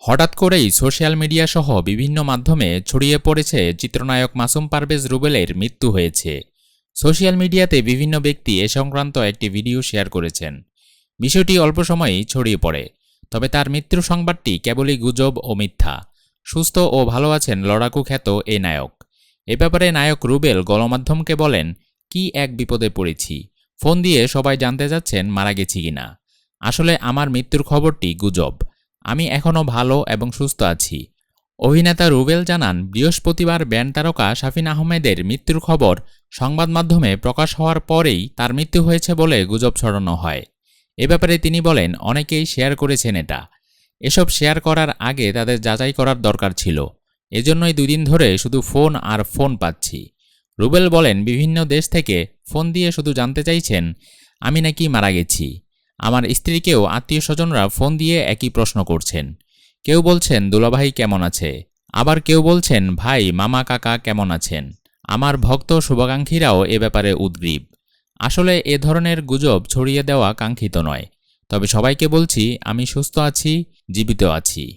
হঠাৎ করেই social media সহ বিভিন্ন মাধ্যমে ছড়িয়ে পড়েছে চিত্রনায়ক মাসুম পারভেজ রুবেলের মৃত্যু হয়েছে। সোশ্যাল মিডিয়াতে বিভিন্ন ব্যক্তি এ সংক্রান্ত একটি ভিডিও শেয়ার করেছেন। বিষয়টি অল্প সময়েই ছড়িয়ে পড়ে। তবে তার মৃত্যুর সংবাদটি কেবলই গুজব ও মিথ্যা। সুস্থ ও ভালো আছেন লড়াকু খ্যাত এই নায়ক। এ ব্যাপারে নায়ক রুবেল গণমাধ্যমকে বলেন, কি এক বিপদে পড়েছি, ফোন দিয়ে সবাই জানতে চাচ্ছেন মারা গেছি কিনা। আসলে আমার মৃত্যুর খবরটি গুজব। আমি এখনও ভালো এবং সুস্থ আছি। অভিনেতা রুবেল জানান, বৃহস্পতিবার ব্যান্ড তারকা শাফিন আহমেদের মৃত্যুর খবর সংবাদ মাধ্যমে প্রকাশ হওয়ার পরেই তার মৃত্যু হয়েছে বলে গুজব ছড়ানো হয়। এ ব্যাপারে তিনি বলেন, অনেকেই শেয়ার করেছেন এটা। এসব শেয়ার করার আগে তাদের যাচাই করার দরকার ছিল। এজন্যই 2 দিন ধরে শুধু ফোন আর ফোন পাচ্ছি। রুবেল বলেন, বিভিন্ন দেশ থেকে ফোন দিয়ে শুধু জানতে চাইছেন আমি নাকি মারা গেছি। আমার স্ত্রীকেও আত্মীয়স্বজনরা ফোন দিয়ে একই প্রশ্ন করছেন। কেউ বলছেন দুলাভাই কেমন আছে, আবার কেউ বলছেন ভাই মামা কাকা কেমন আছেন। আমার ভক্ত শুভাকাঙ্ক্ষীরাও এ ব্যাপারে উদ্গ্রীব। আসলে এ ধরনের গুজব ছড়িয়ে দেওয়া কাঙ্ক্ষিত নয়। তবে সবাইকে বলছি আমি সুস্থ আছি, জীবিত আছি।